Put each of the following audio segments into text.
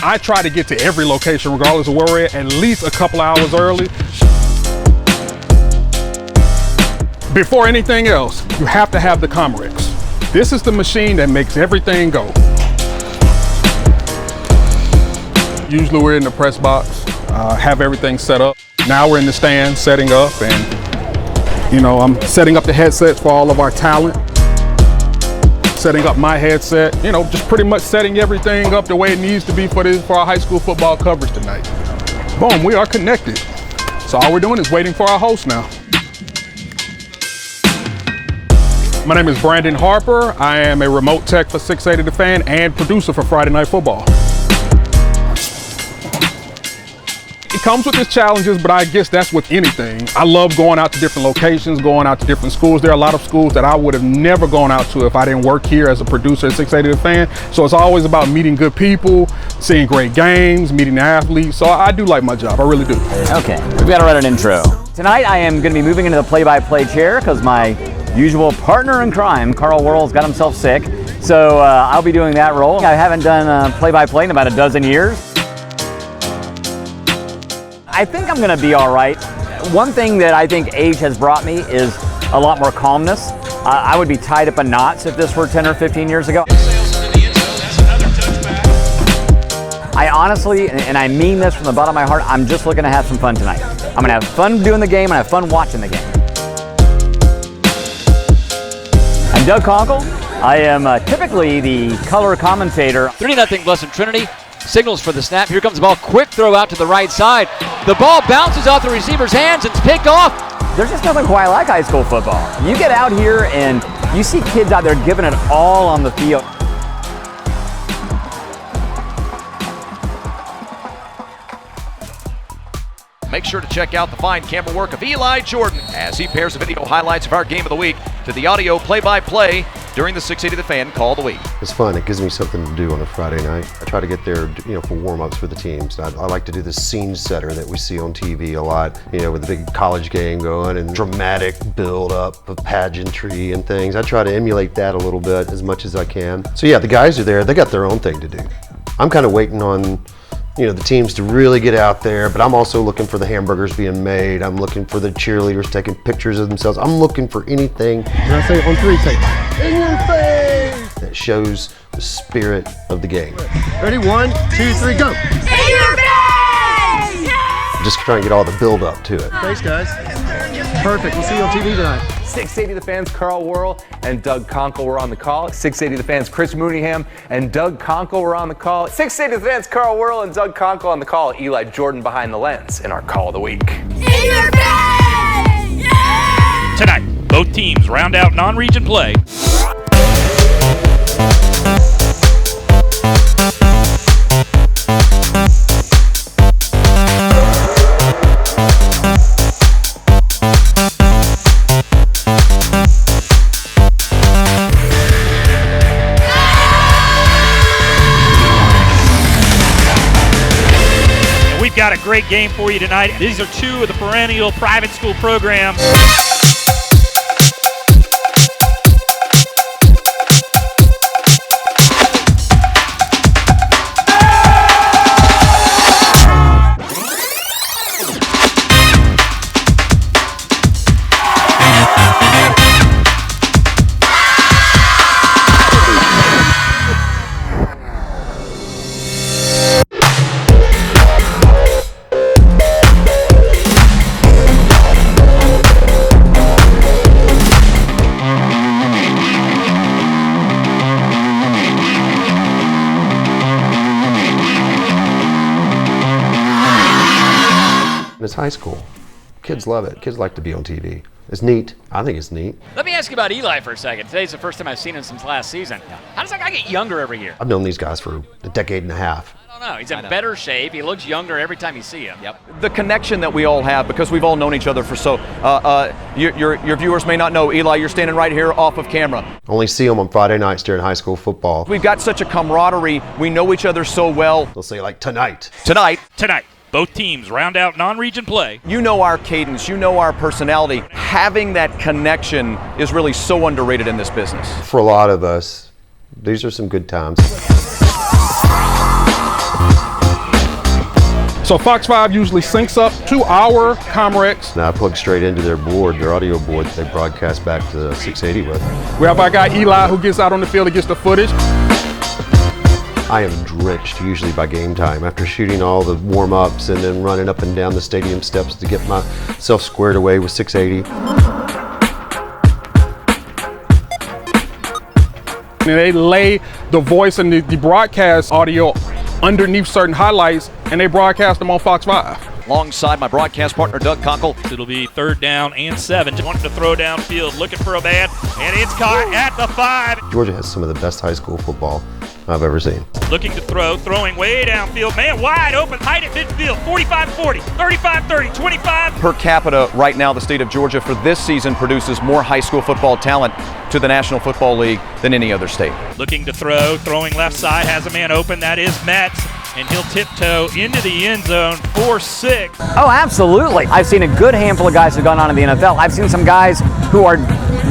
I try to get to every location, regardless of where we're at least a couple hours early. Before anything else, you have to have the Comrex. This is the machine that makes everything go. Usually we're in the press box, have everything set up. Now we're in the stand setting up, and I'm setting up the headsets for all of our talent. Setting up my headset, just pretty much setting everything up the way it needs to be for our high school football coverage tonight. Boom, we are connected. So all we're doing is waiting for our host now. My name is Brandon Harper. I am a remote tech for 680 The Fan and producer for Friday Night Football. It comes with its challenges, but I guess that's with anything. I love going out to different locations, going out to different schools. There are a lot of schools that I would have never gone out to if I didn't work here as a producer at 680 The Fan. So it's always about meeting good people, seeing great games, meeting the athletes. So I do like my job, I really do. Okay, we've got to write an intro. Tonight I am going to be moving into the play-by-play chair because my usual partner in crime, Carl Wuerl's got himself sick. So I'll be doing that role. I haven't done play-by-play in about a dozen years. I think I'm going to be all right. One thing that I think age has brought me is a lot more calmness. I would be tied up in knots if this were 10 or 15 years ago. I honestly, and I mean this from the bottom of my heart, I'm just looking to have some fun tonight. I'm going to have fun doing the game and have fun watching the game. I'm Doug Conkle. I am typically the color commentator. 3-0 Blessed Trinity. Signals for the snap. Here comes the ball. Quick throw out to the right side. The ball bounces off the receiver's hands and it's picked off. There's just nothing quite like high school football. You get out here and you see kids out there giving it all on the field. Make sure to check out the fine camera work of Eli Jordan as he pairs the video highlights of our game of the week to the audio play-by-play during the 680 The Fan Call of the Week. It's fun. It gives me something to do on a Friday night. I try to get there, for warm-ups for the teams. I like to do the scene setter that we see on TV a lot, with the big college game going and dramatic build-up of pageantry and things. I try to emulate that a little bit as much as I can. So yeah, the guys are there. They got their own thing to do. I'm kind of waiting on the teams to really get out there, but I'm also looking for the hamburgers being made. I'm looking for the cheerleaders taking pictures of themselves. I'm looking for anything. When I say on three, say, in your face! That shows the spirit of the game. Ready, 1, 2, 3, go! In your face! Just try and get all the build up to it. Thanks, guys. Perfect, we'll see you on TV tonight. 680 The Fans, Carl Wuerl and Doug Conkle were on the call. 680 The Fans, Chris Mooneyham and Doug Conkle were on the call. 680 The Fans, Carl Wuerl and Doug Conkle on the call. Eli Jordan behind the lens in our Call of the Week. In your face! Yeah! Tonight, both teams round out non-region play. Got a great game for you tonight. These are two of the perennial private school programs. It's high school. Kids love it. Kids like to be on TV. It's neat. I think it's neat. Let me ask you about Eli for a second. Today's the first time I've seen him since last season. How does that guy get younger every year? I've known these guys for a decade and a half. I don't know. He's in better shape. He looks younger every time you see him. Yep. The connection that we all have, because we've all known each other for so. Your viewers may not know, Eli, you're standing right here off of camera. Only see them on Friday nights during high school football. We've got such a camaraderie. We know each other so well. They'll say like tonight. Tonight. Both teams round out non-region play. You know our cadence, you know our personality. Having that connection is really so underrated in this business. For a lot of us, these are some good times. So Fox 5 usually syncs up to our Comrex. Now I plug straight into their board, their audio board that they broadcast back to the 680 with. We have our guy Eli who gets out on the field and gets the footage. I am drenched usually by game time after shooting all the warm-ups and then running up and down the stadium steps to get myself squared away with 680. And they lay the voice and the broadcast audio underneath certain highlights, and they broadcast them on Fox 5. Alongside my broadcast partner, Doug Conkle. It'll be 3rd down and 7. Wanting to throw downfield, looking for a man, and it's caught at the 5. Georgia has some of the best high school football I've ever seen. Looking to throw, throwing way downfield. Man wide open, height at midfield. 45-40, 35-30, 25. Per capita, right now, the state of Georgia for this season produces more high school football talent to the National Football League than any other state. Looking to throw, throwing left side, has a man open. That is Metz, and he'll tiptoe into the end zone for 6. Oh, absolutely. I've seen a good handful of guys who've gone on in the NFL. I've seen some guys who are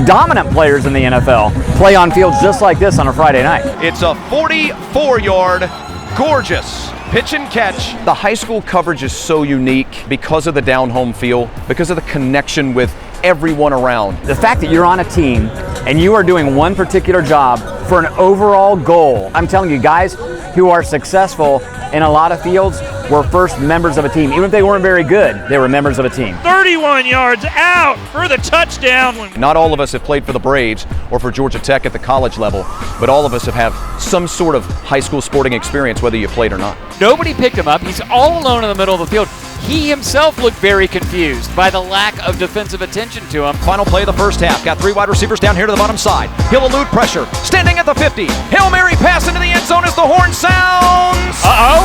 dominant players in the NFL play on fields just like this on a Friday night. It's a 44-yard, gorgeous pitch and catch. The high school coverage is so unique because of the down-home feel, because of the connection with everyone around. The fact that you're on a team and you are doing one particular job for an overall goal. I'm telling you, guys who are successful in a lot of fields were first members of a team. Even if they weren't very good, they were members of a team. 31 yards out for the touchdown. Not all of us have played for the Braves or for Georgia Tech at the college level, but all of us have had some sort of high school sporting experience, whether you played or not. Nobody picked him up. He's all alone in the middle of the field. He himself looked very confused by the lack of defensive attention to him. Final play of the first half. Got 3 wide receivers down here to the bottom side. He'll elude pressure. Standing at the 50. Hail Mary pass into the end zone as the horn sounds. Uh-oh.